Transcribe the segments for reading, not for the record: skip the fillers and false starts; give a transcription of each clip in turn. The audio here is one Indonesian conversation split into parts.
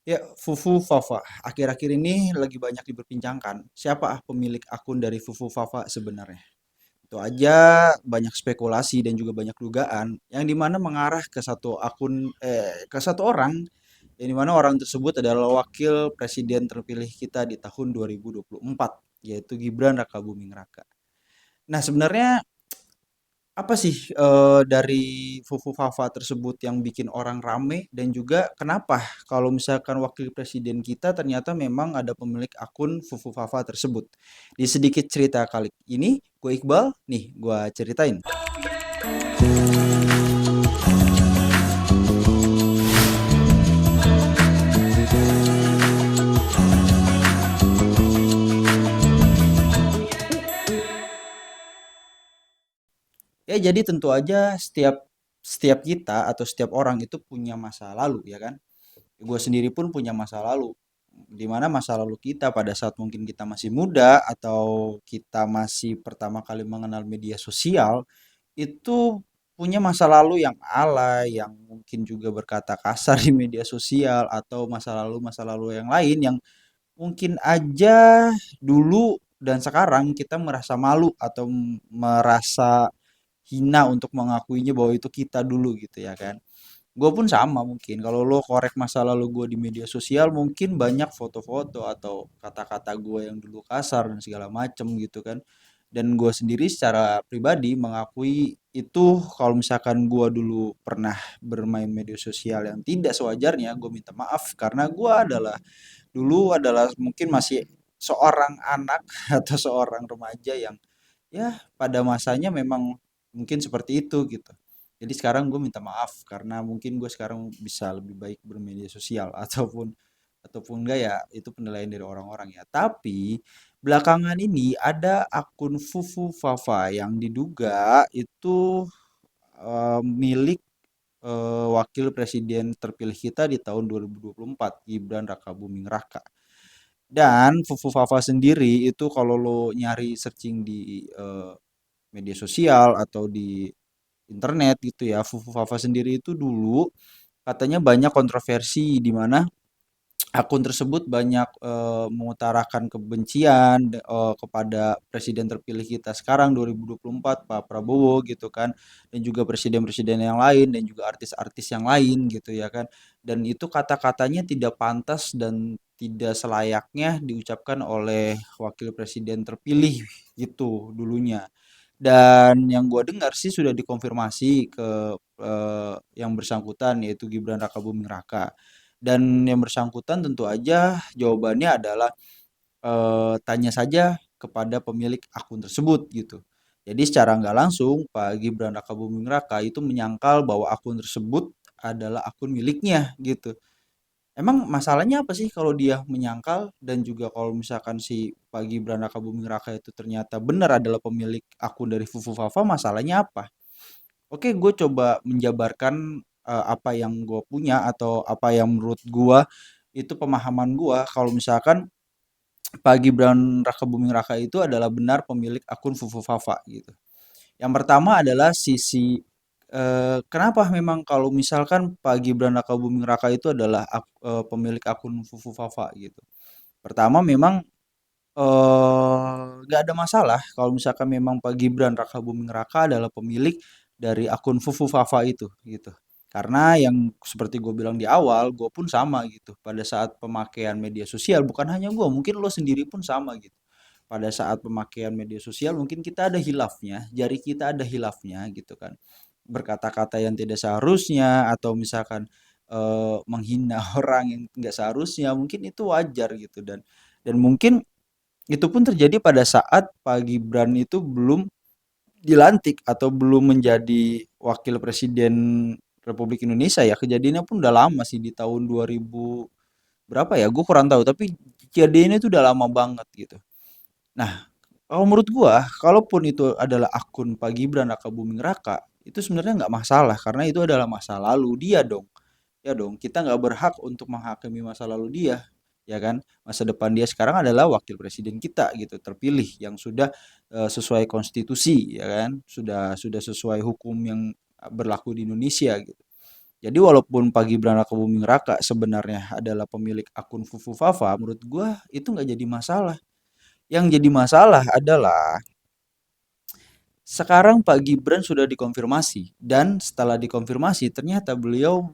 Ya, Fufu Fafa. Akhir-akhir ini lagi banyak diperbincangkan. Siapa pemilik akun dari Fufu Fafa sebenarnya? Itu aja banyak spekulasi dan juga banyak dugaan yang dimana mengarah ke satu akun ke satu orang yang dimana orang tersebut adalah wakil presiden terpilih kita di tahun 2024 yaitu Gibran Rakabuming Raka. Nah, sebenarnya apa sih dari Fufu Fafa tersebut yang bikin orang rame dan juga kenapa kalau misalkan wakil presiden kita ternyata memang ada pemilik akun Fufu Fafa tersebut. Di sedikit cerita kali ini, gue Iqbal, nih gue ceritain. Ya jadi tentu aja setiap setiap kita atau setiap orang itu punya masa lalu ya kan. Gue sendiri pun punya masa lalu. Di mana masa lalu kita pada saat mungkin kita masih muda atau kita masih pertama kali mengenal media sosial itu punya masa lalu yang alay, yang mungkin juga berkata kasar di media sosial atau masa lalu yang lain yang mungkin aja dulu dan sekarang kita merasa malu atau merasa hina untuk mengakuinya bahwa itu kita dulu gitu ya kan. Gue pun sama mungkin. Kalau lo korek masa lalu gue di media sosial, mungkin banyak foto-foto atau kata-kata gue yang dulu kasar dan segala macem gitu kan. Dan gue sendiri secara pribadi mengakui itu kalau misalkan gue dulu pernah bermain media sosial yang tidak sewajarnya, gue minta maaf karena gue adalah dulu adalah mungkin masih seorang anak atau seorang remaja yang ya pada masanya memang mungkin seperti itu gitu. Jadi sekarang gue minta maaf karena mungkin gue sekarang bisa lebih baik bermedia sosial ataupun enggak ya itu penilaian dari orang-orang ya. Tapi belakangan ini ada akun Fufu Fafa yang diduga itu milik wakil presiden terpilih kita di tahun 2024 Gibran Rakabuming Raka. Dan Fufu Fafa sendiri itu kalau lo nyari searching di media sosial atau di internet gitu ya. Fufu Fafa sendiri itu dulu katanya banyak kontroversi di mana akun tersebut banyak mengutarakan kebencian kepada presiden terpilih kita sekarang 2024 Pak Prabowo gitu kan dan juga presiden-presiden yang lain dan juga artis-artis yang lain gitu ya kan dan itu kata-katanya tidak pantas dan tidak selayaknya diucapkan oleh wakil presiden terpilih gitu dulunya. Dan yang gue dengar sih sudah dikonfirmasi ke yang bersangkutan yaitu Gibran Rakabuming Raka. Dan yang bersangkutan tentu aja jawabannya adalah tanya saja kepada pemilik akun tersebut gitu. Jadi secara nggak langsung Pak Gibran Rakabuming Raka itu menyangkal bahwa akun tersebut adalah akun miliknya gitu. Emang masalahnya apa sih kalau dia menyangkal dan juga kalau misalkan si Pak Gibran Rakabuming Raka itu ternyata benar adalah pemilik akun dari Fufu Fafa, masalahnya apa? Oke, gue coba menjabarkan apa yang gue punya atau apa yang menurut gue itu pemahaman gue kalau misalkan Pak Gibran Rakabuming Raka itu adalah benar pemilik akun Fufu Fafa gitu. Yang pertama adalah sisi kenapa memang kalau misalkan Pak Gibran Rakabuming Raka itu adalah pemilik akun Fufu Fafa gitu. Pertama memang nggak ada masalah kalau misalkan memang Pak Gibran Rakabuming Raka adalah pemilik dari akun Fufu Fafa itu gitu. Karena yang seperti gue bilang di awal, gue pun sama gitu. Pada saat pemakaian media sosial, bukan hanya gue, mungkin lo sendiri pun sama gitu. Pada saat pemakaian media sosial, mungkin kita ada hilafnya, jari kita ada hilafnya gitu kan. Berkata-kata yang tidak seharusnya, atau misalkan menghina orang yang nggak seharusnya, mungkin itu wajar gitu. Dan mungkin itu pun terjadi pada saat Pak Gibran itu belum dilantik atau belum menjadi wakil presiden Republik Indonesia ya. Kejadiannya pun udah lama sih di tahun 2000 berapa ya? Gue kurang tahu, tapi kejadiannya itu udah lama banget gitu. Nah, kalau menurut gua, kalaupun itu adalah akun Pak Gibran Rakabuming Raka, itu sebenarnya nggak masalah karena itu adalah masa lalu dia dong. Ya dong, kita nggak berhak untuk menghakimi masa lalu dia, ya kan? Masa depan dia sekarang adalah wakil presiden kita gitu, terpilih yang sudah sesuai konstitusi, ya kan? Sudah sesuai hukum yang berlaku di Indonesia gitu. Jadi walaupun Pak Gibran Rakabuming Raka sebenarnya adalah pemilik akun Fufu Fafa, menurut gua itu nggak jadi masalah. Yang jadi masalah adalah sekarang Pak Gibran sudah dikonfirmasi dan setelah dikonfirmasi ternyata beliau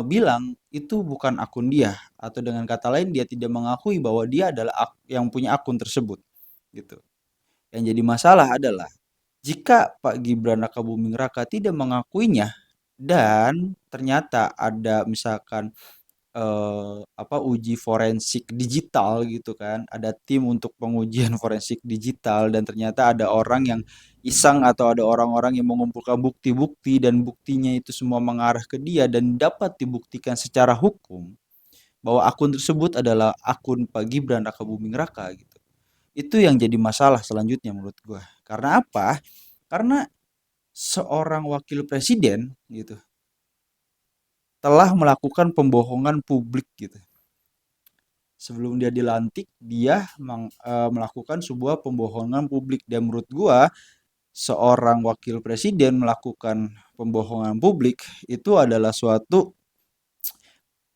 bilang itu bukan akun dia, atau dengan kata lain dia tidak mengakui bahwa dia adalah yang punya akun tersebut gitu. Yang jadi masalah adalah jika Pak Gibran Rakabuming Raka tidak mengakuinya dan ternyata ada misalkan uji forensik digital gitu kan, ada tim untuk pengujian forensik digital dan ternyata ada orang yang iseng atau ada orang-orang yang mengumpulkan bukti-bukti dan buktinya itu semua mengarah ke dia dan dapat dibuktikan secara hukum bahwa akun tersebut adalah akun Pak Gibran Rakabuming Raka gitu. Itu yang jadi masalah selanjutnya menurut gua. Karena apa? Karena seorang wakil presiden gitu telah melakukan pembohongan publik gitu. Sebelum dia dilantik, dia melakukan sebuah pembohongan publik dan menurut gua seorang wakil presiden melakukan pembohongan publik itu adalah suatu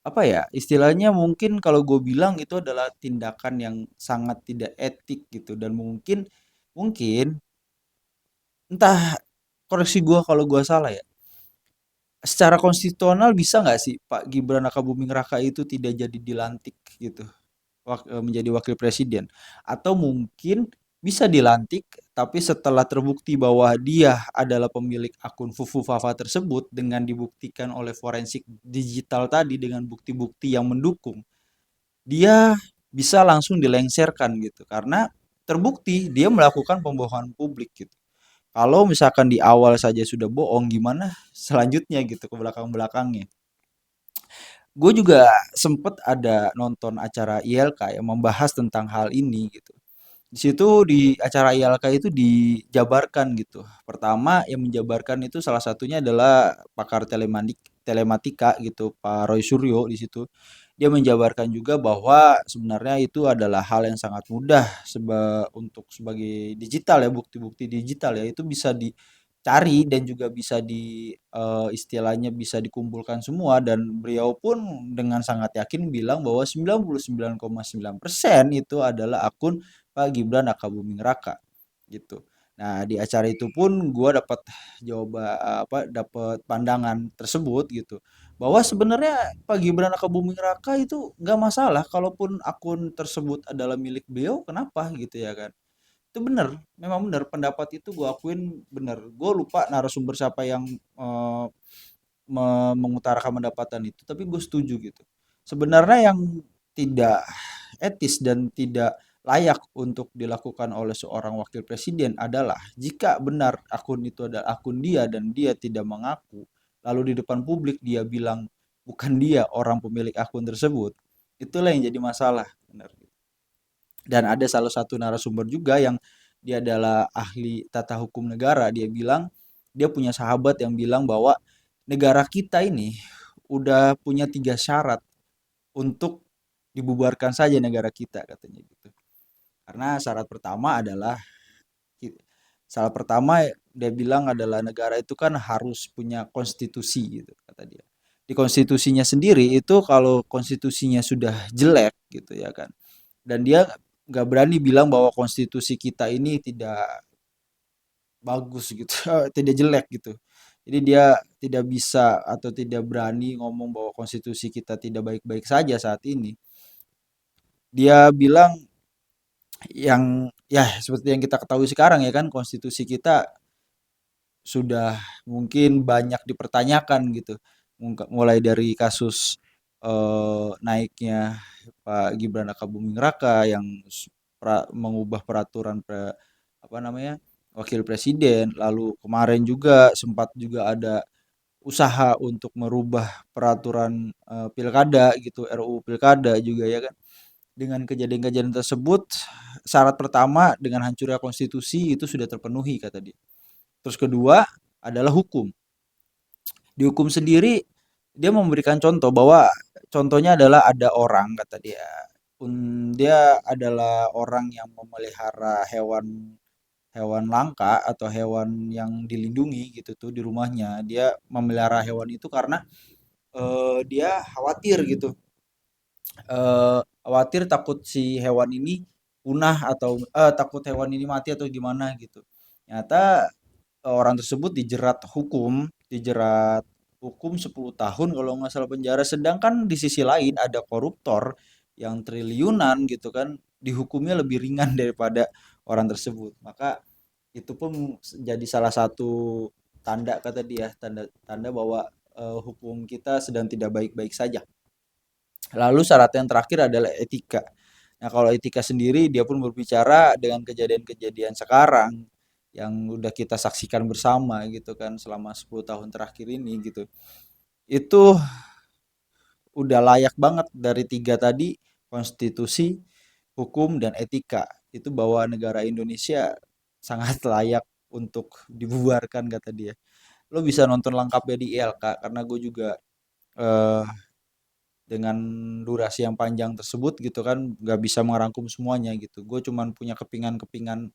apa ya istilahnya mungkin kalau gue bilang itu adalah tindakan yang sangat tidak etik gitu dan mungkin mungkin entah koreksi gue kalau gue salah ya. Secara konstitusional bisa nggak sih Pak Gibran Rakabuming Raka itu tidak jadi dilantik gitu menjadi wakil presiden? Atau mungkin bisa dilantik tapi setelah terbukti bahwa dia adalah pemilik akun Fufu Fafa tersebut dengan dibuktikan oleh forensik digital tadi dengan bukti-bukti yang mendukung, dia bisa langsung dilengsarkan gitu karena terbukti dia melakukan pembohongan publik gitu. Kalau misalkan di awal saja sudah bohong, gimana selanjutnya gitu ke belakang-belakangnya. Gue juga sempet ada nonton acara ILK yang membahas tentang hal ini gitu. Di situ di acara ILK itu dijabarkan gitu. Pertama yang menjabarkan itu salah satunya adalah pakar telematika gitu, Pak Roy Suryo di situ. Dia menjabarkan juga bahwa sebenarnya itu adalah hal yang sangat mudah untuk sebagai digital ya, bukti-bukti digital ya itu bisa dicari dan juga bisa istilahnya bisa dikumpulkan semua dan beliau pun dengan sangat yakin bilang bahwa 99,9% itu adalah akun Pak Gibran Rakabuming Raka gitu. Nah, di acara itu pun gua dapat dapat pandangan tersebut gitu. Bahwa sebenarnya Pak Gibran Rakabuming Raka itu nggak masalah kalaupun akun tersebut adalah milik beliau, kenapa gitu ya kan. Itu bener, memang bener pendapat itu gua akuin bener. Gue lupa narasumber siapa yang eh, mengutarakan pendapatan itu, tapi gue setuju gitu. Sebenarnya yang tidak etis dan tidak layak untuk dilakukan oleh seorang wakil presiden adalah jika benar akun itu adalah akun dia dan dia tidak mengaku, lalu di depan publik dia bilang bukan dia orang pemilik akun tersebut, itulah yang jadi masalah. Benar. Dan ada salah satu narasumber juga yang dia adalah ahli tata hukum negara, dia bilang dia punya sahabat yang bilang bahwa negara kita ini udah punya 3 syarat untuk dibubarkan saja negara kita katanya gitu. Karena syarat pertama dia bilang adalah negara itu kan harus punya konstitusi gitu kata dia. Di konstitusinya sendiri itu kalau konstitusinya sudah jelek gitu ya kan. Dan dia nggak berani bilang bahwa konstitusi kita ini tidak bagus gitu, tidak jelek gitu. Jadi dia tidak bisa atau tidak berani ngomong bahwa konstitusi kita tidak baik-baik saja saat ini. Dia bilang yang ya seperti yang kita ketahui sekarang ya kan konstitusi kita sudah mungkin banyak dipertanyakan gitu. Mulai dari kasus naiknya Pak Gibran Rakabuming Raka yang mengubah peraturan apa namanya wakil presiden, lalu kemarin juga sempat juga ada usaha untuk merubah peraturan pilkada gitu, RUU pilkada juga ya kan. Dengan kejadian-kejadian tersebut, syarat pertama dengan hancurnya konstitusi itu sudah terpenuhi kata dia. Terus kedua adalah hukum. Di hukum sendiri dia memberikan contoh bahwa contohnya adalah ada orang kata dia. Dia adalah orang yang memelihara hewan hewan langka atau hewan yang dilindungi gitu tuh di rumahnya. Dia memelihara hewan itu karena dia khawatir gitu. Khawatir takut si hewan ini punah atau takut hewan ini mati atau gimana gitu. Ternyata orang tersebut dijerat hukum 10 tahun kalau nggak salah penjara. Sedangkan di sisi lain ada koruptor yang triliunan gitu kan, dihukumnya lebih ringan daripada orang tersebut. Maka itu pun jadi salah satu tanda kata dia, tanda bahwa hukum kita sedang tidak baik-baik saja. Lalu syarat yang terakhir adalah etika. Nah, kalau etika sendiri dia pun berbicara dengan kejadian-kejadian sekarang yang udah kita saksikan bersama gitu kan selama 10 tahun terakhir ini gitu. Itu udah layak banget dari tiga tadi, konstitusi, hukum, dan etika. Itu bahwa negara Indonesia sangat layak untuk dibubarkan kata dia. Lo bisa nonton lengkapnya di ILK karena gue juga eh, dengan durasi yang panjang tersebut gitu kan nggak bisa merangkum semuanya gitu. Gue cuman punya kepingan-kepingan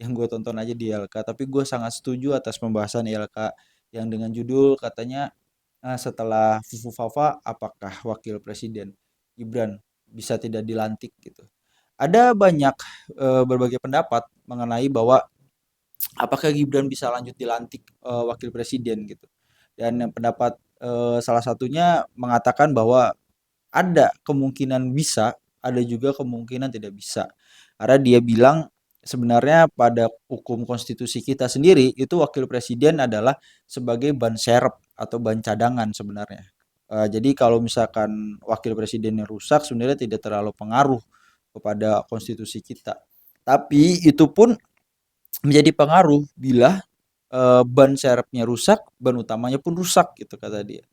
yang gue tonton aja di ILK, tapi gue sangat setuju atas pembahasan ILK yang dengan judul katanya setelah Fufu Fafa apakah wakil presiden Gibran bisa tidak dilantik gitu. Ada banyak berbagai pendapat mengenai bahwa apakah Gibran bisa lanjut dilantik wakil presiden gitu. Dan pendapat salah satunya mengatakan bahwa ada kemungkinan bisa, ada juga kemungkinan tidak bisa. Karena dia bilang sebenarnya pada hukum konstitusi kita sendiri itu wakil presiden adalah sebagai ban serep atau ban cadangan sebenarnya. Jadi kalau misalkan wakil presidennya rusak sebenarnya tidak terlalu pengaruh kepada konstitusi kita. Tapi itu pun menjadi pengaruh bila ban serepnya rusak, ban utamanya pun rusak gitu kata dia.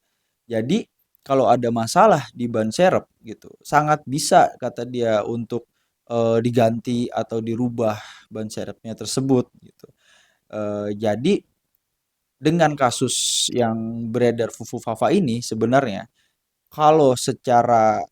Jadi kalau ada masalah di ban serep gitu, sangat bisa kata dia untuk diganti atau dirubah ban serepnya tersebut gitu. Jadi dengan kasus yang beredar Fufu Fafa ini sebenarnya kalau secara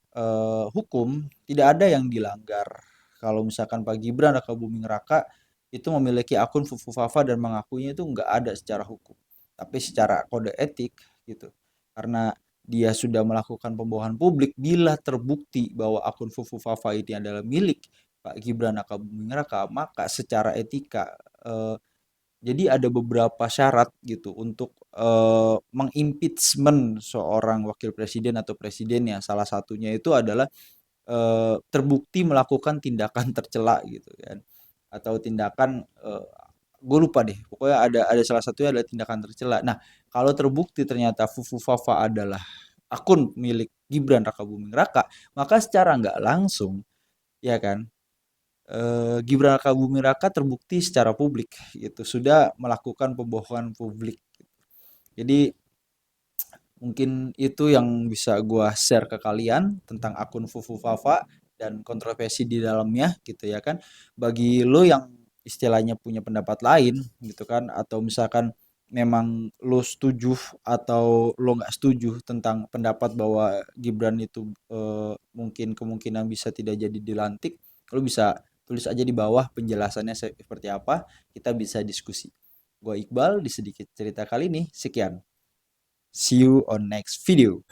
hukum tidak ada yang dilanggar. Kalau misalkan Pak Gibran Raka Buming Raka itu memiliki akun Fufu Fafa dan mengakuinya itu nggak ada secara hukum, tapi secara kode etik gitu. Karena dia sudah melakukan pembohongan publik, bila terbukti bahwa akun Fufu Fafa ini adalah milik Pak Gibran Raka Buming Raka, maka secara etika jadi ada beberapa syarat gitu untuk mengimpeachment seorang wakil presiden atau presidennya. Salah satunya itu adalah terbukti melakukan tindakan tercela gitu kan. Atau tindakan gue lupa deh. Pokoknya ada salah satunya adalah tindakan tercela. Nah, kalau terbukti ternyata Fufu Fafa adalah akun milik Gibran Raka Buming Raka, maka secara nggak langsung ya kan Gibran Raka Buming Raka terbukti secara publik gitu sudah melakukan pembohongan publik. Jadi mungkin itu yang bisa gua share ke kalian tentang akun Fufu Fafa dan kontroversi di dalamnya gitu ya kan. Bagi lo yang istilahnya punya pendapat lain gitu kan atau misalkan memang lo setuju atau lo nggak setuju tentang pendapat bahwa Gibran itu mungkin kemungkinan bisa tidak jadi dilantik, lo bisa tulis aja di bawah penjelasannya seperti apa, kita bisa diskusi. Gua Iqbal di sedikit cerita kali ini, sekian. See you on next video.